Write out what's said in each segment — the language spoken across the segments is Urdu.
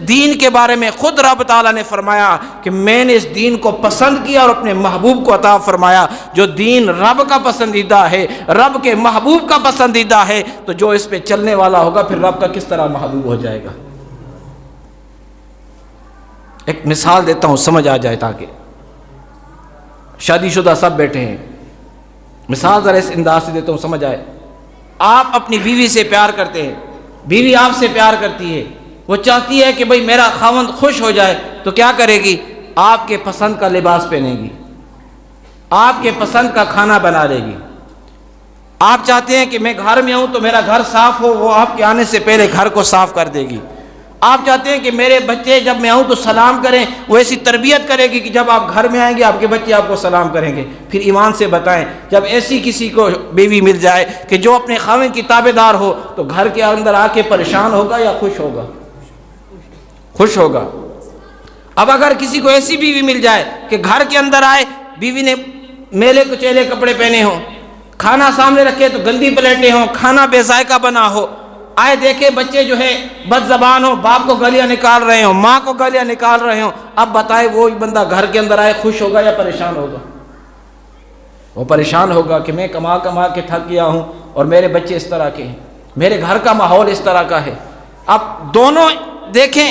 دین کے بارے میں خود رب تعالیٰ نے فرمایا کہ میں نے اس دین کو پسند کیا اور اپنے محبوب کو عطا فرمایا. جو دین رب کا پسندیدہ ہے، رب کے محبوب کا پسندیدہ ہے، تو جو اس پہ چلنے والا ہوگا پھر رب کا کس طرح محبوب ہو جائے گا. ایک مثال دیتا ہوں سمجھ آ جائے، تاکہ شادی شدہ سب بیٹھے ہیں، مثال ذرا اس انداز سے دیتا ہوں سمجھ آئے. آپ اپنی بیوی سے پیار کرتے ہیں، بیوی آپ سے پیار کرتی ہے، وہ چاہتی ہے کہ بھئی میرا خاوند خوش ہو جائے، تو کیا کرے گی؟ آپ کے پسند کا لباس پہنے گی، آپ کے پسند کا کھانا بنا لے گی. آپ چاہتے ہیں کہ میں گھر میں آؤں تو میرا گھر صاف ہو، وہ آپ کے آنے سے پہلے گھر کو صاف کر دے گی. آپ چاہتے ہیں کہ میرے بچے جب میں آؤں تو سلام کریں، وہ ایسی تربیت کرے گی کہ جب آپ گھر میں آئیں گے آپ کے بچے آپ کو سلام کریں گے. پھر ایمان سے بتائیں، جب ایسی کسی کو بیوی مل جائے کہ جو اپنے خاوند کی تابع دار ہو، تو گھر کے اندر آ کے پریشان ہوگا یا خوش ہوگا؟ خوش ہوگا. اب اگر کسی کو ایسی بیوی مل جائے کہ گھر کے اندر آئے، بیوی نے میلے کچیلے کپڑے پہنے ہوں، کھانا سامنے رکھے تو گندی پلیٹیں ہوں، کھانا بے ذائقہ بنا ہو، آئے دیکھے بچے جو ہے بد زبان ہو، باپ کو گالیاں نکال رہے ہوں، ماں کو گالیاں نکال رہے ہوں، اب بتائے وہ بندہ گھر کے اندر آئے خوش ہوگا یا پریشان ہوگا؟ وہ پریشان ہوگا کہ میں کما کما کے تھک گیا ہوں اور میرے بچے اس طرح کے ہیں، میرے گھر کا ماحول اس طرح کا ہے. اب دونوں دیکھیں،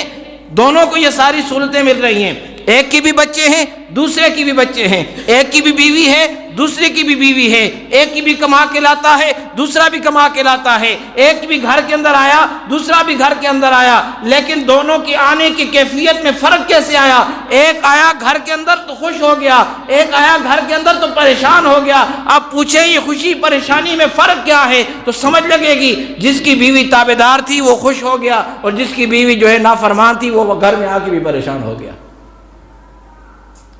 دونوں کو یہ ساری سہولتیں مل رہی ہیں، ایک کی بھی بچے ہیں دوسرے کی بھی بچے ہیں، ایک کی بھی بیوی ہے دوسرے کی بھی بیوی ہے، ایک کی بھی کما کے لاتا ہے دوسرا بھی کما کے لاتا ہے، ایک بھی گھر کے اندر آیا دوسرا بھی گھر کے اندر آیا، لیکن دونوں کی آنے کی کیفیت میں فرق کیسے آیا؟ ایک آیا گھر کے اندر تو خوش ہو گیا، ایک آیا گھر کے اندر تو پریشان ہو گیا. اب پوچھیں یہ خوشی پریشانی میں فرق کیا ہے؟ تو سمجھ لگے گی جس کی بیوی تابع دار تھی وہ خوش ہو گیا، اور جس کی بیوی جو ہے نافرمان تھی وہ گھر میں آ کے بھی پریشان ہو گیا.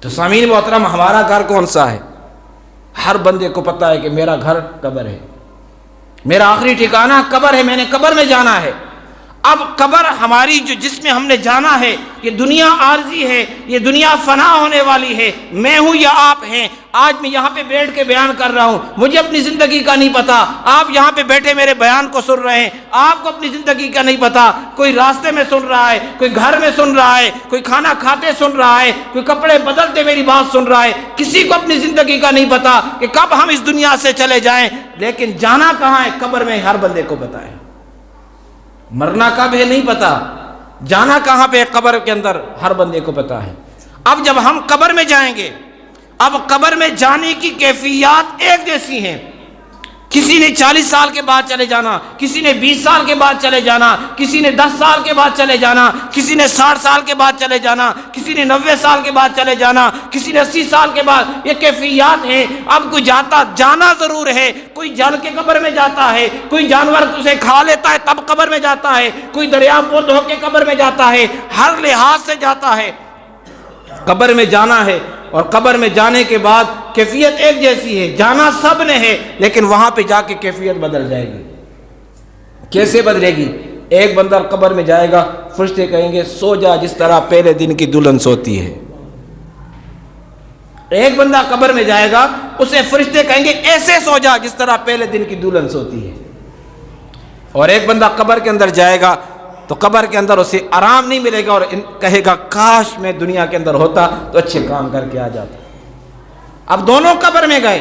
تو سامعین محترم، ہمارا گھر کون سا ہے؟ ہر بندے کو پتہ ہے کہ میرا گھر قبر ہے، میرا آخری ٹھکانہ قبر ہے، میں نے قبر میں جانا ہے. اب قبر ہماری جو جس میں ہم نے جانا ہے، یہ دنیا عارضی ہے، یہ دنیا فنا ہونے والی ہے، میں ہوں یا آپ ہیں. آج میں یہاں پہ بیٹھ کے بیان کر رہا ہوں، مجھے اپنی زندگی کا نہیں پتا، آپ یہاں پہ بیٹھے میرے بیان کو سن رہے ہیں، آپ کو اپنی زندگی کا نہیں پتا. کوئی راستے میں سن رہا ہے، کوئی گھر میں سن رہا ہے، کوئی کھانا کھاتے سن رہا ہے، کوئی کپڑے بدلتے میری بات سن رہا ہے. کسی کو اپنی زندگی کا نہیں پتا کہ کب ہم اس دنیا سے چلے جائیں، لیکن جانا کہاں ہے قبر میں ہر بندے کو پتا ہے. مرنا کب ہے نہیں پتا، جانا کہاں پہ قبر کے اندر ہر بندے کو پتا ہے. اب جب ہم قبر میں جائیں گے، اب قبر میں جانے کی کیفیات ایک جیسی ہیں. کسی نے 40 سال کے بعد چلے جانا، کسی نے 20 سال کے بعد چلے جانا، کسی نے 10 سال کے بعد چلے جانا، کسی نے 60 سال کے بعد چلے جانا، کسی نے 90 سال کے بعد چلے جانا، کسی نے 80 سال کے بعد. یہ کیفیات ہیں. اب کوئی جانا ضرور ہے، کوئی جل کے قبر میں جاتا ہے، کوئی جانور اسے کھا لیتا ہے تب قبر میں جاتا ہے، کوئی دریا پور ہو کے قبر میں جاتا ہے، ہر لحاظ سے جاتا ہے. قبر میں جانا ہے، اور قبر میں جانے کے بعد کیفیت ایک جیسی ہے، جانا سب نے ہے، لیکن وہاں پہ جا کے کیفیت بدل جائے گی. کیسے بدلے گی؟ ایک بندہ قبر میں جائے گا، فرشتے کہیں گے سو جا جس طرح پہلے دن کی دلہن سوتی ہے. ایک بندہ قبر میں جائے گا، اسے فرشتے کہیں گے ایسے سو جا جس طرح پہلے دن کی دلہن سوتی ہے. اور ایک بندہ قبر کے اندر جائے گا تو قبر کے اندر اسے آرام نہیں ملے گا، اور کہے گا کاش میں دنیا کے اندر ہوتا تو اچھے کام کر کے آ جاتا. اب دونوں قبر میں گئے،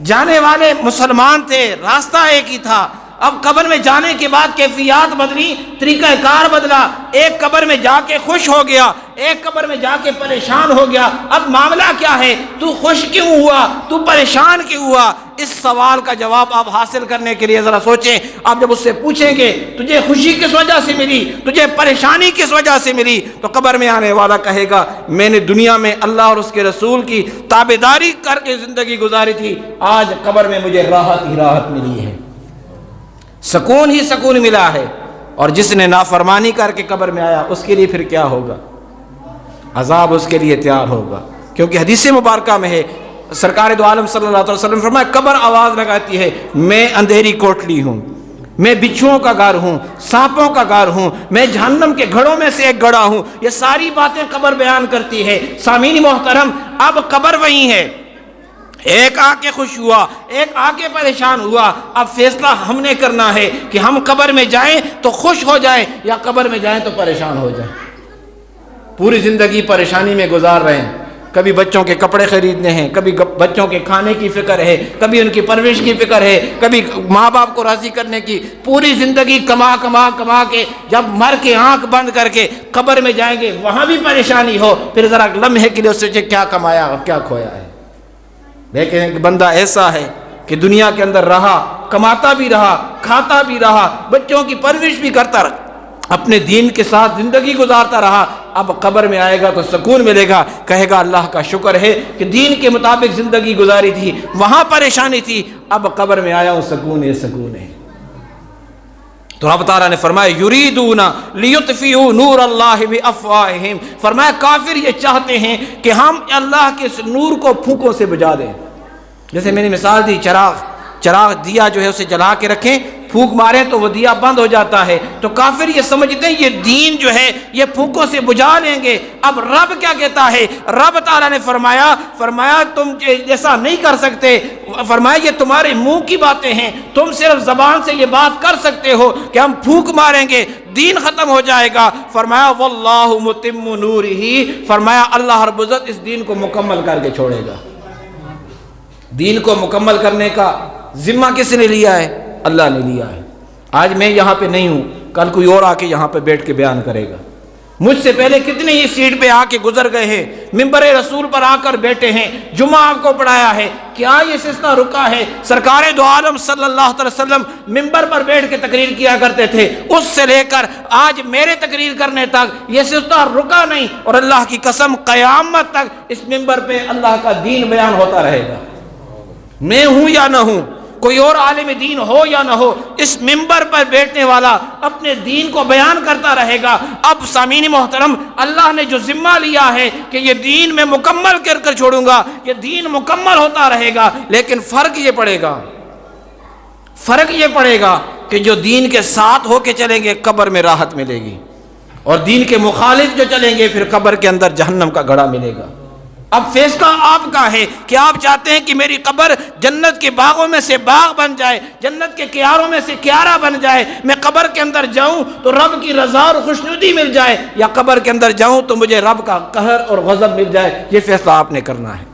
جانے والے مسلمان تھے، راستہ ایک ہی تھا. اب قبر میں جانے کے بعد کیفیات بدلی، طریقہ کار بدلا. ایک قبر میں جا کے خوش ہو گیا، ایک قبر میں جا کے پریشان ہو گیا. اب معاملہ کیا ہے؟ تو خوش کیوں ہوا؟ تو پریشان کیوں ہوا؟ اس سوال کا جواب آپ حاصل کرنے کے لیے ذرا سوچیں. آپ جب اس سے پوچھیں گے تجھے خوشی کس وجہ سے ملی، تجھے پریشانی کس وجہ سے ملی، تو قبر میں آنے والا کہے گا میں نے دنیا میں اللہ اور اس کے رسول کی تابعداری کر کے زندگی گزاری تھی، آج قبر میں مجھے راحت ہی راحت ملی ہے، سکون ہی سکون ملا ہے. اور جس نے نافرمانی کر کے قبر میں آیا اس کے لیے پھر کیا ہوگا؟ عذاب اس کے لیے تیار ہوگا. کیونکہ حدیث مبارکہ میں ہے، سرکار دو عالم صلی اللہ علیہ وسلم فرمایا قبر آواز لگاتی ہے میں اندھیری کوٹلی ہوں، میں بچھوؤں کا گھر ہوں، سانپوں کا گھر ہوں، میں جہنم کے گھڑوں میں سے ایک گڑھا ہوں. یہ ساری باتیں قبر بیان کرتی ہے. سامعین محترم، اب قبر وہی ہے، ایک آ کے خوش ہوا، ایک آ کے پریشان ہوا۔ اب فیصلہ ہم نے کرنا ہے کہ ہم قبر میں جائیں تو خوش ہو جائیں یا قبر میں جائیں تو پریشان ہو جائیں۔ پوری زندگی پریشانی میں گزار رہے ہیں، کبھی بچوں کے کپڑے خریدنے ہیں، کبھی بچوں کے کھانے کی فکر ہے، کبھی ان کی پرورش کی فکر ہے، کبھی ماں باپ کو راضی کرنے کی، پوری زندگی کما کما کما کے جب مر کے آنکھ بند کر کے قبر میں جائیں گے وہاں بھی پریشانی ہو، پھر ذرا لمحے کے لیے سوچے کیا کمایا اور کیا کھویا ہے۔ لیکن ایک بندہ ایسا ہے کہ دنیا کے اندر رہا، کماتا بھی رہا، کھاتا بھی رہا، بچوں کی پرورش بھی کرتا رہا، اپنے دین کے ساتھ زندگی گزارتا رہا، اب قبر میں آئے گا تو سکون ملے گا، کہے گا اللہ کا شکر ہے کہ دین کے مطابق زندگی گزاری تھی، وہاں پریشانی تھی، اب قبر میں آیا ہوں، سکون ہے، سکون ہے۔ تو رب تعالیٰ نے فرمایا یریدون لیطفئوا نور اللہ بافواہہم، فرمایا کافر یہ چاہتے ہیں کہ ہم اللہ کے اس نور کو پھونکوں سے بجھا دیں۔ جیسے میں نے مثال دی، چراغ دیا جو ہے اسے جلا کے رکھیں، پھونک ماریں تو وہ دیا بند ہو جاتا ہے۔ تو کافر یہ سمجھتے ہیں یہ دین جو ہے یہ پھونکوں سے بجھا لیں گے۔ اب رب کیا کہتا ہے؟ رب تعالیٰ نے فرمایا تم جیسا نہیں کر سکتے، فرمایا یہ تمہارے منہ کی باتیں ہیں، تم صرف زبان سے یہ بات کر سکتے ہو کہ ہم پھونک ماریں گے دین ختم ہو جائے گا۔ فرمایا واللہ متم نورہ، فرمایا اللہ رب العزت اس دین کو مکمل کر کے چھوڑے گا۔ دین کو مکمل کرنے کا ذمہ کس نے لیا ہے؟ اللہ نے لیا ہے۔ آج میں یہاں پہ نہیں ہوں، کل کوئی اور آ کے یہاں پہ بیٹھ کے بیان کرے گا۔ مجھ سے پہلے کتنے ہی سیٹ پہ آ کے گزر گئے ہیں، ممبر رسول پر آ کر بیٹھے ہیں، جمعہ آپ کو پڑھایا ہے۔ کیا یہ سلسلہ رکا ہے؟ سرکار دو عالم صلی اللہ علیہ وسلم ممبر پر بیٹھ کے تقریر کیا کرتے تھے، اس سے لے کر آج میرے تقریر کرنے تک یہ سلسلہ رکا نہیں، اور اللہ کی قسم قیامت تک اس ممبر پہ اللہ کا دین بیان ہوتا رہے گا۔ میں ہوں یا نہ ہوں، کوئی اور عالم دین ہو یا نہ ہو، اس ممبر پر بیٹھنے والا اپنے دین کو بیان کرتا رہے گا۔ اب سامعین محترم، اللہ نے جو ذمہ لیا ہے کہ یہ دین میں مکمل کر چھوڑوں گا، یہ دین مکمل ہوتا رہے گا، لیکن فرق یہ پڑے گا کہ جو دین کے ساتھ ہو کے چلیں گے قبر میں راحت ملے گی، اور دین کے مخالف جو چلیں گے پھر قبر کے اندر جہنم کا گڑھا ملے گا۔ اب فیصلہ آپ کا ہے کہ آپ چاہتے ہیں کہ میری قبر جنت کے باغوں میں سے باغ بن جائے، جنت کے کیاروں میں سے کیارہ بن جائے، میں قبر کے اندر جاؤں تو رب کی رضا اور خوشنودی مل جائے، یا قبر کے اندر جاؤں تو مجھے رب کا قہر اور غضب مل جائے۔ یہ فیصلہ آپ نے کرنا ہے۔